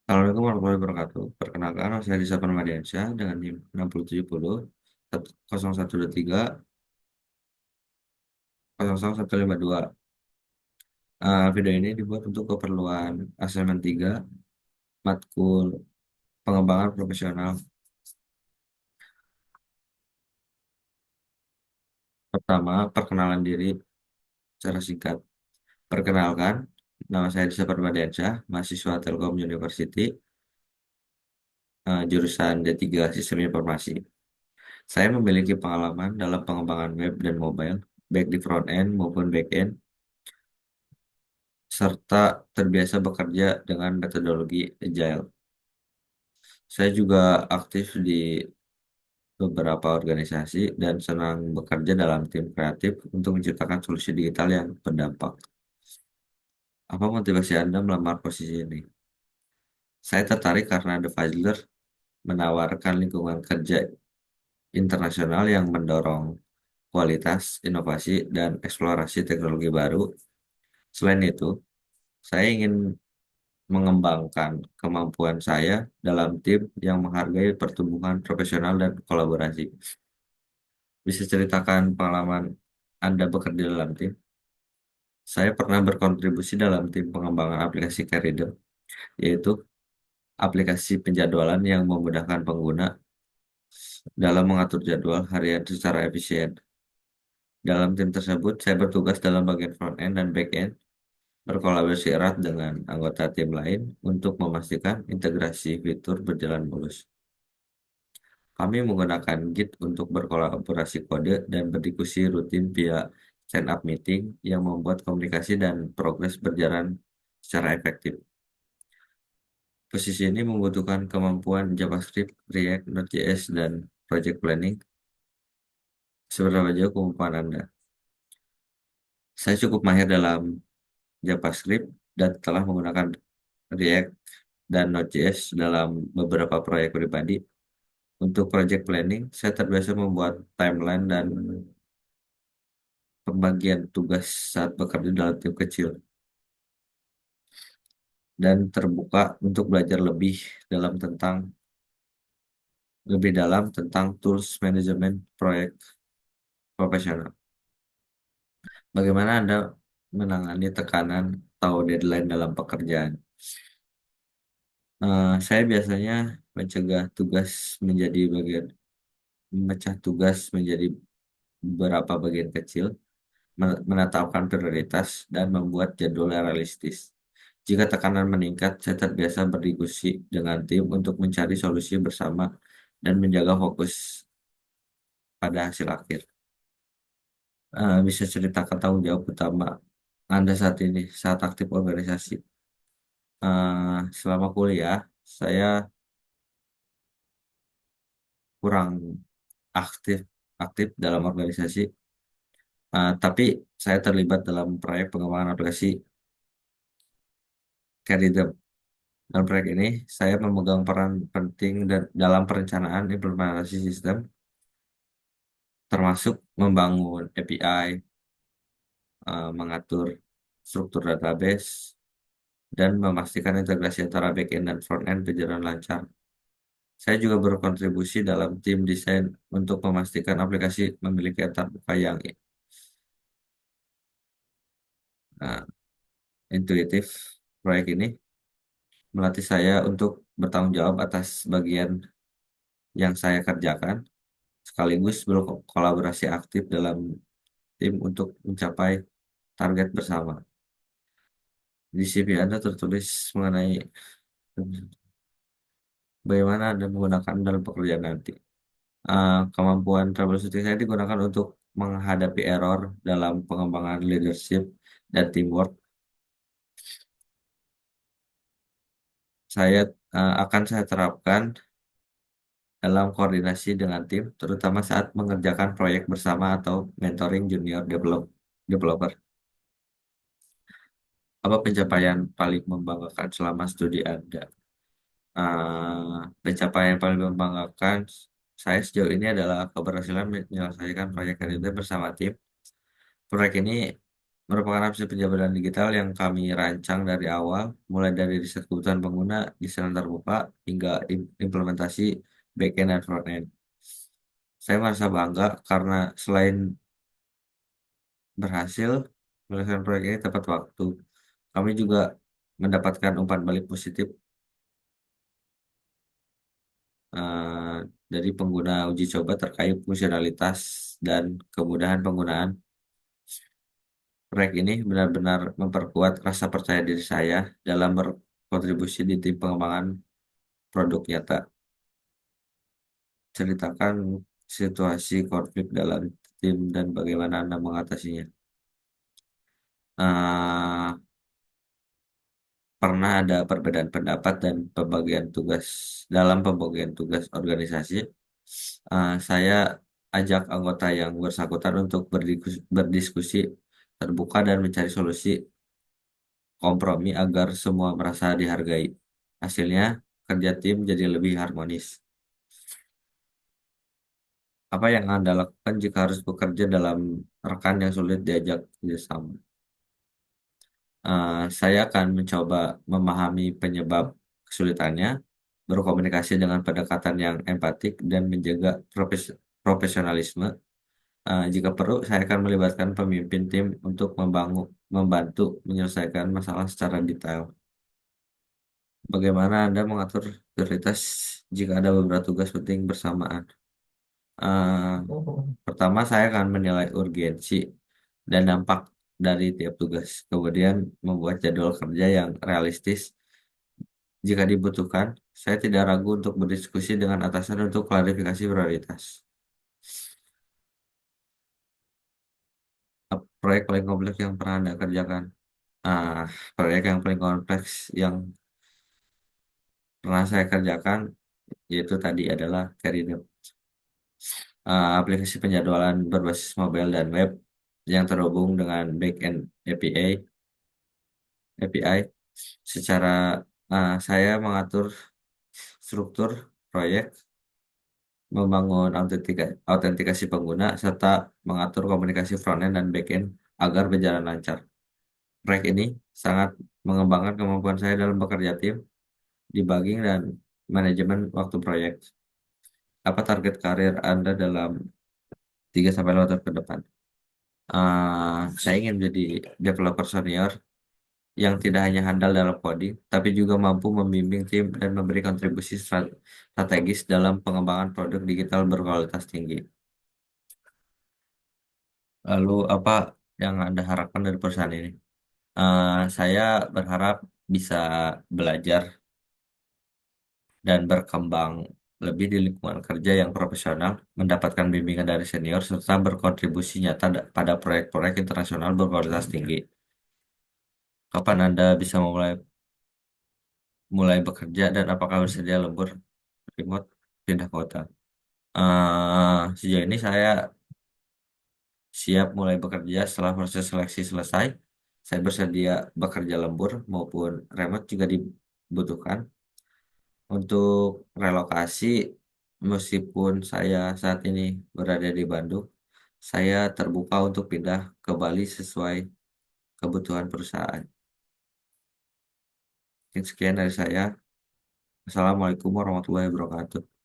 Assalamualaikum warahmatullahi wabarakatuh. Perkenalkan, saya Disa Permadiansyah dengan NIM 6070 0123 00152. Video ini dibuat untuk keperluan assignment 3 matkul pengembangan profesional. Pertama, perkenalan diri secara singkat. Perkenalkan, nama saya Disa Permadiansyah, mahasiswa Telkom University, jurusan D3 Sistem Informasi. Saya memiliki pengalaman dalam pengembangan web dan mobile, baik di front end maupun back end, serta terbiasa bekerja dengan metodologi Agile. Saya juga aktif di beberapa organisasi dan senang bekerja dalam tim kreatif untuk menciptakan solusi digital yang berdampak. Apa motivasi Anda melamar posisi ini? Saya tertarik karena The Fizzler menawarkan lingkungan kerja internasional yang mendorong kualitas, inovasi, dan eksplorasi teknologi baru. Selain itu, saya ingin mengembangkan kemampuan saya dalam tim yang menghargai pertumbuhan profesional dan kolaborasi. Bisa ceritakan pengalaman Anda bekerja dalam tim? Saya pernah berkontribusi dalam tim pengembangan aplikasi Career, yaitu aplikasi penjadwalan yang memudahkan pengguna dalam mengatur jadwal harian secara efisien. Dalam tim tersebut, saya bertugas dalam bagian front end dan back end, berkolaborasi erat dengan anggota tim lain untuk memastikan integrasi fitur berjalan mulus. Kami menggunakan Git untuk berkolaborasi kode dan berdiskusi rutin via stand-up meeting yang membuat komunikasi dan progres berjalan secara efektif. Posisi ini membutuhkan kemampuan JavaScript, React, Node.js, dan project planning. Seberapa jauh kemampuan Anda? Saya cukup mahir dalam JavaScript dan telah menggunakan React dan Node.js dalam beberapa proyek pribadi. Untuk project planning, saya terbiasa membuat timeline dan pembagian tugas saat bekerja dalam tim kecil, dan terbuka untuk belajar lebih dalam tentang tools manajemen proyek profesional. Bagaimana Anda menangani tekanan atau deadline dalam pekerjaan? Saya biasanya mencegah tugas menjadi bagian, memecah tugas menjadi beberapa bagian kecil, menetapkan prioritas, dan membuat jadwal yang realistis. Jika tekanan meningkat, saya terbiasa berdiskusi dengan tim untuk mencari solusi bersama dan menjaga fokus pada hasil akhir. Bisa ceritakan tanggung jawab utama Anda saat ini, saat aktif organisasi. Selama kuliah, saya kurang aktif aktif dalam organisasi, tapi saya terlibat dalam proyek pengembangan aplikasi Career. Dalam proyek ini, saya memegang peran penting dalam perencanaan implementasi sistem, termasuk membangun API, mengatur struktur database, dan memastikan integrasi antara backend dan frontend berjalan lancar. Saya juga berkontribusi dalam tim desain untuk memastikan aplikasi memiliki antarmuka yang uh, intuitif. Proyek ini melatih saya untuk bertanggung jawab atas bagian yang saya kerjakan, sekaligus berkolaborasi aktif dalam tim untuk mencapai target bersama. Di CV Anda tertulis mengenai bagaimana Anda menggunakan dalam pekerjaan nanti. Kemampuan troubleshooting saya digunakan untuk menghadapi error dalam pengembangan leadership dan teamwork. Saya akan saya terapkan dalam koordinasi dengan tim, terutama saat mengerjakan proyek bersama atau mentoring junior developer. Apa pencapaian paling membanggakan selama studi Anda? Pencapaian paling membanggakan saya sejauh ini adalah keberhasilan menyelesaikan proyek kerja bersama tim. Proyek ini merupakan aplikasi penjabatan digital yang kami rancang dari awal, mulai dari riset kebutuhan pengguna, desain terbuka, hingga implementasi backend dan frontend. Saya merasa bangga karena selain berhasil menyelesaikan proyek ini tepat waktu, kami juga mendapatkan umpan balik positif eh, dari pengguna uji coba terkait fungsionalitas dan kemudahan penggunaan. Proyek ini benar-benar memperkuat rasa percaya diri saya dalam berkontribusi di tim pengembangan produk nyata. Ceritakan situasi konflik dalam tim dan bagaimana Anda mengatasinya. Eh, Pernah ada perbedaan pendapat dan pembagian tugas dalam pembagian tugas organisasi. Saya ajak anggota yang bersangkutan untuk berdiskusi terbuka dan mencari solusi kompromi agar semua merasa dihargai. Hasilnya, kerja tim jadi lebih harmonis. Apa yang Anda lakukan jika harus bekerja dalam rekan yang sulit diajak kerjasama? Saya akan mencoba memahami penyebab kesulitannya, berkomunikasi dengan pendekatan yang empatik, dan menjaga profesionalisme. Jika perlu, saya akan melibatkan pemimpin tim untuk membantu menyelesaikan masalah secara detail. Bagaimana Anda mengatur prioritas jika ada beberapa tugas penting bersamaan? Pertama, saya akan menilai urgensi dan dampak dari tiap tugas. Kemudian, membuat jadwal kerja yang realistis. Jika dibutuhkan, saya tidak ragu untuk berdiskusi dengan atasan untuk klarifikasi prioritas. Proyek paling kompleks yang pernah Anda kerjakan? Ah, Proyek yang paling kompleks yang pernah saya kerjakan yaitu tadi adalah Career aplikasi penjadwalan berbasis mobile dan web yang terhubung dengan backend API. Secara saya mengatur struktur proyek, membangun autentikasi pengguna, serta mengatur komunikasi frontend dan backend agar berjalan lancar. Proyek ini sangat mengembangkan kemampuan saya dalam bekerja tim, debugging, dan manajemen waktu proyek. Apa target karir Anda dalam 3 sampai 5 tahun ke depan? Saya ingin menjadi developer senior yang tidak hanya handal dalam coding, tapi juga mampu membimbing tim dan memberi kontribusi strategis dalam pengembangan produk digital berkualitas tinggi. Lalu, apa yang Anda harapkan dari perusahaan ini? Saya berharap bisa belajar dan berkembang lebih di lingkungan kerja yang profesional, mendapatkan bimbingan dari senior, serta berkontribusi nyata pada proyek-proyek internasional berkualitas tinggi. Kapan Anda bisa memulai mulai bekerja dan apakah bersedia lembur remote pindah kota? Sejauh ini saya siap mulai bekerja setelah proses seleksi selesai. Saya bersedia bekerja lembur maupun remote jika dibutuhkan. Untuk relokasi, meskipun saya saat ini berada di Bandung, saya terbuka untuk pindah ke Bali sesuai kebutuhan perusahaan. Sekian dari saya. Assalamualaikum warahmatullahi wabarakatuh.